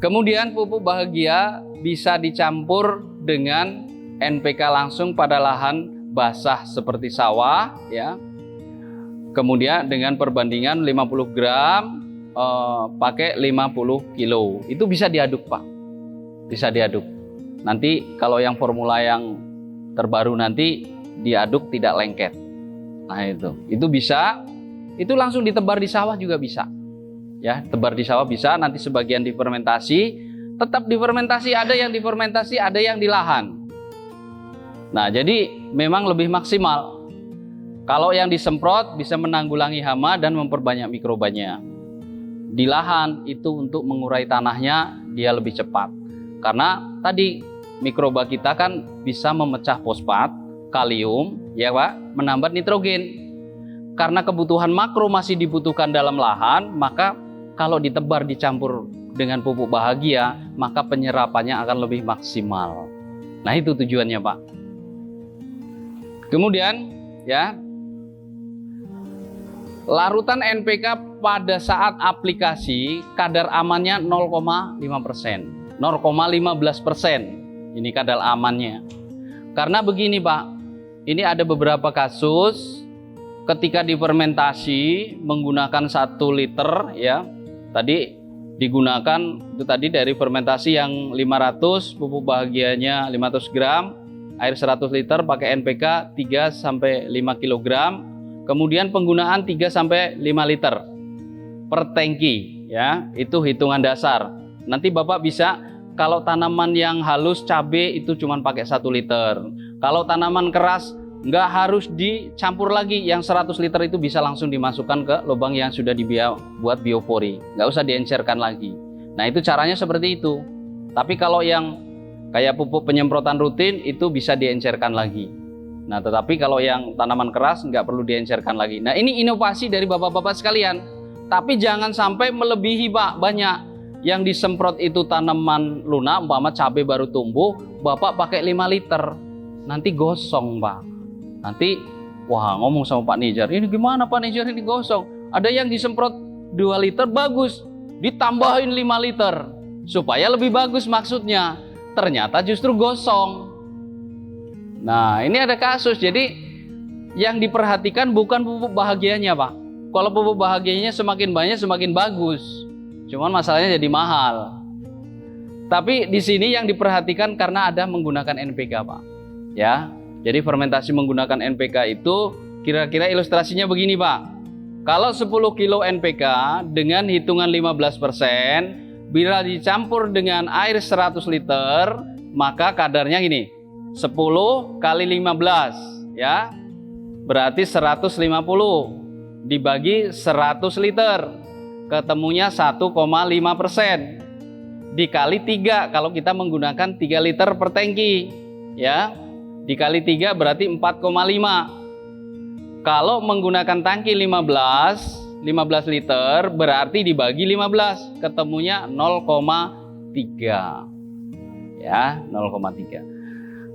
Kemudian pupuk bahagia bisa dicampur dengan NPK langsung pada lahan basah seperti sawah ya. Kemudian dengan perbandingan 50 gram pakai 50 kilo. Itu bisa diaduk, Pak. Bisa diaduk. Nanti kalau yang formula yang terbaru nanti diaduk tidak lengket. Nah itu bisa. Itu langsung ditebar di sawah juga bisa. Ya, tebar di sawah bisa, nanti sebagian difermentasi, tetap difermentasi, ada yang difermentasi, ada yang di lahan. Nah, jadi memang lebih maksimal. Kalau yang disemprot bisa menanggulangi hama dan memperbanyak mikrobanya. Di lahan itu untuk mengurai tanahnya dia lebih cepat. Karena tadi mikroba kita kan bisa memecah fosfat, kalium, ya Pak, menambah nitrogen. Karena kebutuhan makro masih dibutuhkan dalam lahan, maka kalau ditebar dicampur dengan pupuk bahagia, maka penyerapannya akan lebih maksimal. Nah, itu tujuannya, Pak. Kemudian, ya, larutan NPK pada saat aplikasi kadar amannya 0,5%, 0,15%. Ini kadar amannya. Karena begini, Pak, ini ada beberapa kasus ketika difermentasi menggunakan 1 liter, ya. Tadi digunakan itu tadi dari fermentasi yang 500, pupuk bahagianya 500 gram, air 100 liter pakai NPK 3 sampai 5 kg. Kemudian penggunaan 3 sampai 5 liter per tangki, ya. Itu hitungan dasar. Nanti Bapak bisa, kalau tanaman yang halus cabai itu cuma pakai 1 liter. Kalau tanaman keras nggak harus dicampur lagi, yang 100 liter itu bisa langsung dimasukkan ke lubang yang sudah dibuat biopori, nggak usah diencerkan lagi. Nah, itu caranya seperti itu. Tapi kalau yang kayak pupuk penyemprotan rutin itu bisa diencerkan lagi. Nah, tetapi kalau yang tanaman keras nggak perlu diencerkan lagi. Nah, ini inovasi dari bapak-bapak sekalian. Tapi jangan sampai melebihi, Pak. Banyak yang disemprot itu tanaman lunak, umpama cabai baru tumbuh, Bapak pakai 5 liter. Nanti gosong, Pak. Nanti, wah, ngomong sama Pak Nijar, ini gimana Pak Nijar, ini gosong. Ada yang disemprot 2 liter, bagus. Ditambahin 5 liter. Supaya lebih bagus maksudnya. Ternyata justru gosong. Nah, ini ada kasus. Jadi, yang diperhatikan bukan pupuk bahagianya, Pak. Kalau pupuk bahagianya semakin banyak, semakin bagus. Cuman masalahnya jadi mahal. Tapi di sini yang diperhatikan karena ada menggunakan NPK, Pak. Ya. Jadi fermentasi menggunakan NPK itu kira-kira ilustrasinya begini, Pak. Kalau 10 kilo NPK dengan hitungan 15%, bila dicampur dengan air 100 liter, maka kadarnya gini, 10 kali 15, ya. Berarti 150 dibagi 100 liter. Ketemunya 1,5%. Dikali 3 kalau kita menggunakan 3 liter per tangki, ya. Dikali 3 berarti 4,5. Kalau menggunakan tangki 15 liter berarti dibagi 15, ketemunya 0,3. Ya, 0,3.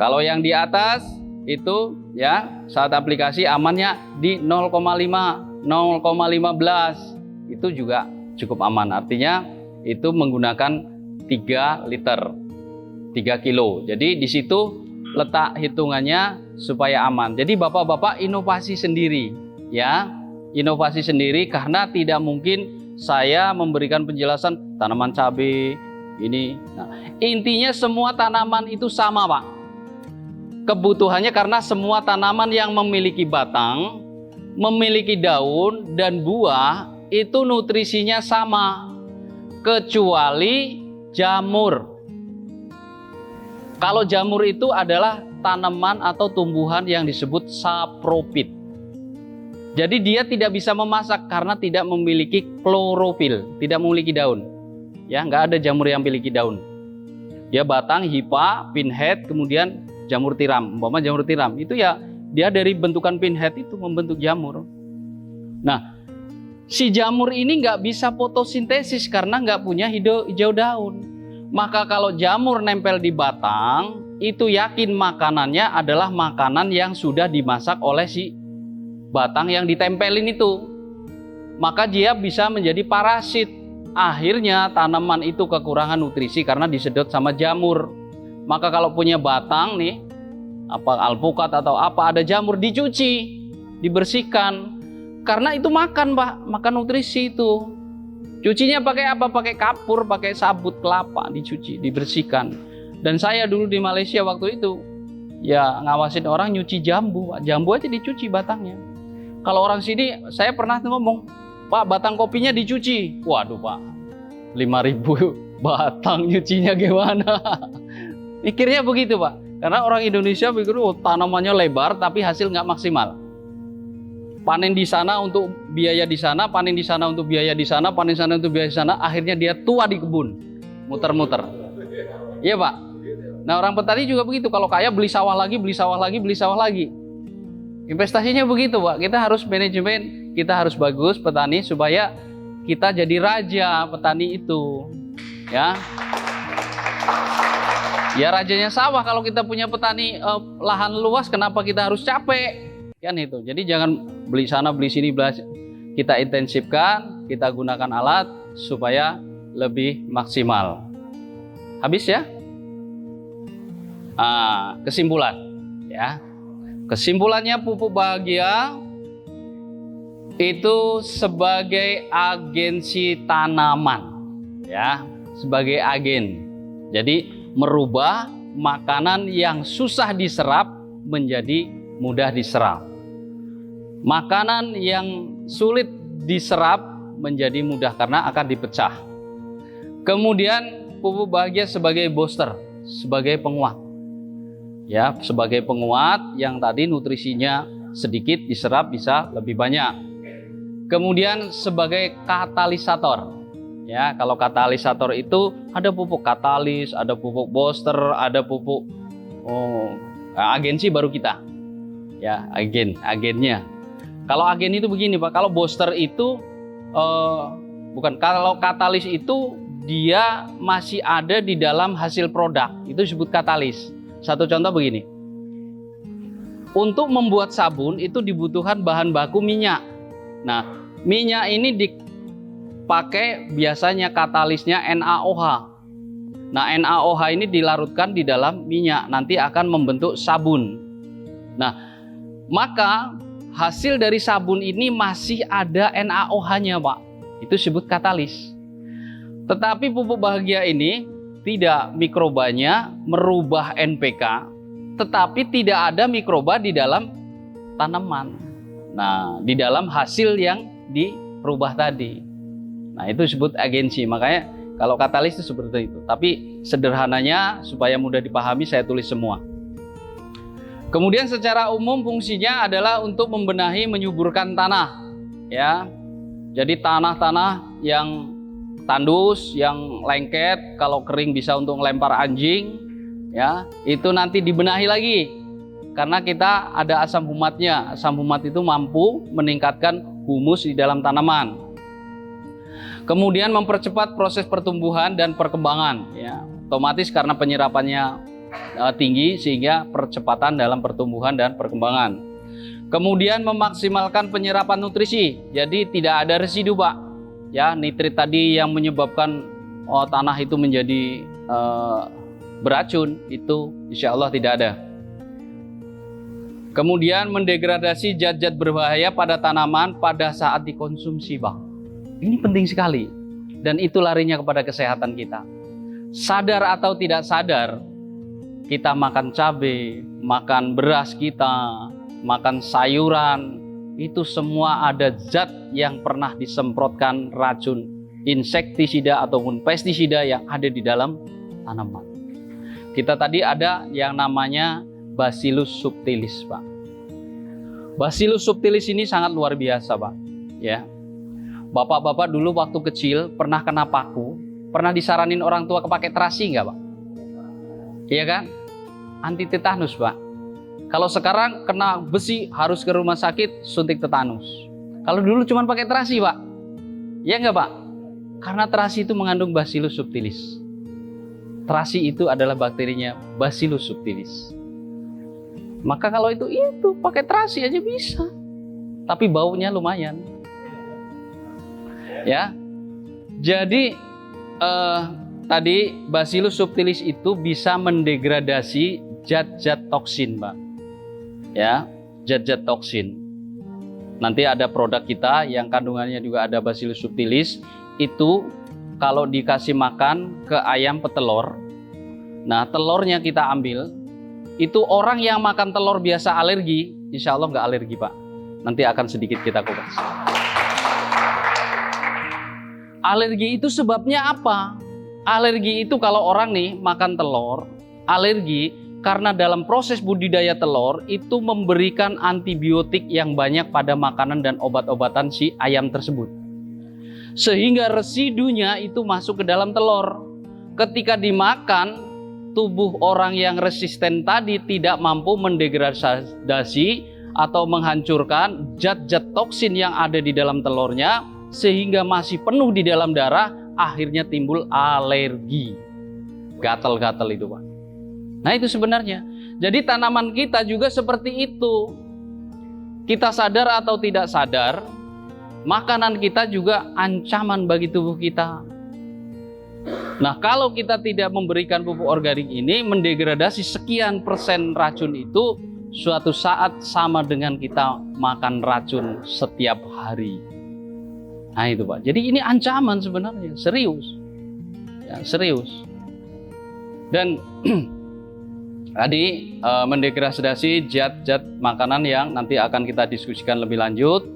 Kalau yang di atas itu ya saat aplikasi amannya di 0,5, 0,15. Itu juga cukup aman. Artinya itu menggunakan 3 liter, 3 kilo. Jadi di situ letak hitungannya supaya aman. Jadi bapak-bapak inovasi sendiri, ya, inovasi sendiri karena tidak mungkin saya memberikan penjelasan tanaman cabai ini. Nah, intinya semua tanaman itu sama, Pak. Kebutuhannya karena semua tanaman yang memiliki batang, memiliki daun dan buah itu nutrisinya sama, kecuali jamur. Kalau jamur itu adalah tanaman atau tumbuhan yang disebut sapropit. Jadi dia tidak bisa memasak karena tidak memiliki klorofil, tidak memiliki daun. Ya, nggak ada jamur yang memiliki daun. Dia batang, hipa, pinhead, kemudian jamur tiram. Umpama jamur tiram itu ya dia dari bentukan pinhead itu membentuk jamur. Nah, si jamur ini nggak bisa fotosintesis karena nggak punya hijau daun. Maka kalau jamur nempel di batang, itu yakin makanannya adalah makanan yang sudah dimasak oleh si batang yang ditempelin itu. Maka dia bisa menjadi parasit. akhirnya tanaman itu kekurangan nutrisi karena disedot sama jamur. Maka kalau punya batang nih, apa alpukat atau apa ada jamur, dicuci, dibersihkan. Karena itu makan, Pak, makan nutrisi itu. Cucinya pakai apa? Pakai kapur, pakai sabut kelapa, dicuci, dibersihkan. Dan saya dulu di Malaysia waktu itu, ya ngawasin orang nyuci jambu, Pak. Jambu aja dicuci batangnya. Kalau orang sini, saya pernah ngomong, Pak, batang kopinya dicuci. Waduh, Pak, 5.000 batang nyucinya gimana? Mikirnya begitu, Pak. Karena orang Indonesia pikir, oh, tanamannya lebar tapi hasil nggak maksimal. Panen di sana untuk biaya di sana, panen di sana untuk biaya di sana, panen di sana untuk biaya di sana, akhirnya dia tua di kebun, muter-muter. Iya, Pak. Nah, orang petani juga begitu. Kalau kaya beli sawah lagi, beli sawah lagi, beli sawah lagi. Investasinya begitu, Pak. Kita harus manajemen, kita harus bagus petani supaya kita jadi raja petani itu. Ya. Ya rajanya sawah. Kalau kita punya petani lahan luas, kenapa kita harus capek? Kan itu. Jadi jangan beli sana beli sini, kita intensifkan, kita gunakan alat supaya lebih maksimal. Habis ya? Kesimpulan ya. Kesimpulannya, pupuk bahagia itu sebagai agensi tanaman ya, sebagai agen. Jadi merubah makanan yang susah diserap menjadi mudah diserap. Makanan yang sulit diserap menjadi mudah karena akan dipecah. Kemudian pupuk bahagia sebagai booster, sebagai penguat. Ya, sebagai penguat yang tadi nutrisinya sedikit diserap bisa lebih banyak. Kemudian sebagai katalisator. Ya, kalau katalisator itu ada pupuk katalis, ada pupuk booster, ada pupuk agensi baru kita. Ya, agennya. Kalau agen itu begini, Pak. Kalau booster itu kalau katalis itu dia masih ada di dalam hasil produk. Itu disebut katalis. Satu contoh begini. Untuk membuat sabun itu dibutuhkan bahan baku minyak. Nah, minyak ini dipakai biasanya katalisnya NaOH. Nah, NaOH ini dilarutkan di dalam minyak, nanti akan membentuk sabun. Nah, maka hasil dari sabun ini masih ada NaOH-nya, Pak. Itu disebut katalis. Tetapi pupuk bahagia ini tidak, mikrobanya merubah NPK, tetapi tidak ada mikroba di dalam tanaman. Nah, di dalam hasil yang dirubah tadi. Nah, itu disebut agensi. Makanya kalau katalis itu seperti itu. Tapi sederhananya supaya mudah dipahami saya tulis semua. Kemudian secara umum fungsinya adalah untuk membenahi, menyuburkan tanah. Ya, jadi tanah-tanah yang tandus, yang lengket, kalau kering bisa untuk melempar anjing, ya itu nanti dibenahi lagi. Karena kita ada asam humatnya. Asam humat itu mampu meningkatkan humus di dalam tanaman. Kemudian mempercepat proses pertumbuhan dan perkembangan. Ya, otomatis karena penyerapannya tinggi sehingga percepatan dalam pertumbuhan dan perkembangan. Kemudian memaksimalkan penyerapan nutrisi. Jadi tidak ada residu, Pak. Ya, nitrit tadi yang menyebabkan tanah itu menjadi beracun, itu insya Allah tidak ada. Kemudian mendegradasi zat-zat berbahaya pada tanaman pada saat dikonsumsi, Bang. Ini penting sekali. Dan itu larinya kepada kesehatan kita. Sadar atau tidak sadar, kita makan cabai, makan beras kita, makan sayuran, itu semua ada zat yang pernah disemprotkan racun insektisida ataupun pestisida yang ada di dalam tanaman. Kita tadi ada yang namanya Bacillus subtilis, Pak. Bacillus subtilis ini sangat luar biasa, Pak. Ya, bapak-bapak dulu waktu kecil pernah kena paku, pernah disaranin orang tua pakai terasi nggak, Pak? Iya kan? Anti tetanus, Pak. Kalau sekarang kena besi harus ke rumah sakit suntik tetanus. Kalau dulu cuma pakai terasi, Pak. Iya nggak, Pak? Karena terasi itu mengandung Bacillus subtilis. Terasi itu adalah bakterinya Bacillus subtilis. Maka kalau itu pakai terasi aja bisa. Tapi baunya lumayan. Ya. Jadi tadi Bacillus subtilis itu bisa mendegradasi zat-zat toksin, Pak. Ya, zat-zat toksin. Nanti ada produk kita yang kandungannya juga ada Bacillus subtilis, itu kalau dikasih makan ke ayam petelur, nah telurnya kita ambil, itu orang yang makan telur biasa alergi, insya Allah nggak alergi, Pak. Nanti akan sedikit kita kupas. Alergi itu sebabnya apa? Alergi itu kalau orang nih makan telur, alergi karena dalam proses budidaya telur itu memberikan antibiotik yang banyak pada makanan dan obat-obatan si ayam tersebut. Sehingga residunya itu masuk ke dalam telur. Ketika dimakan, tubuh orang yang resisten tadi tidak mampu mendegradasi atau menghancurkan zat-zat toksin yang ada di dalam telurnya, sehingga masih penuh di dalam darah, akhirnya timbul alergi. Gatal-gatal itu, Pak. Nah itu sebenarnya. Jadi tanaman kita juga seperti itu. Kita sadar atau tidak sadar, makanan kita juga ancaman bagi tubuh kita. Nah kalau kita tidak memberikan pupuk organik ini, mendegradasi sekian persen racun itu, suatu saat sama dengan kita makan racun setiap hari. Nah itu, Pak. Jadi ini ancaman sebenarnya, serius. Ya, serius. Dan tadi mendegradasi zat-zat makanan yang nanti akan kita diskusikan lebih lanjut.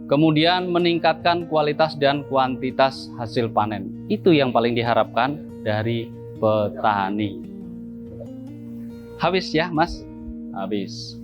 Kemudian meningkatkan kualitas dan kuantitas hasil panen. Itu yang paling diharapkan dari petani. Habis ya, Mas? Habis.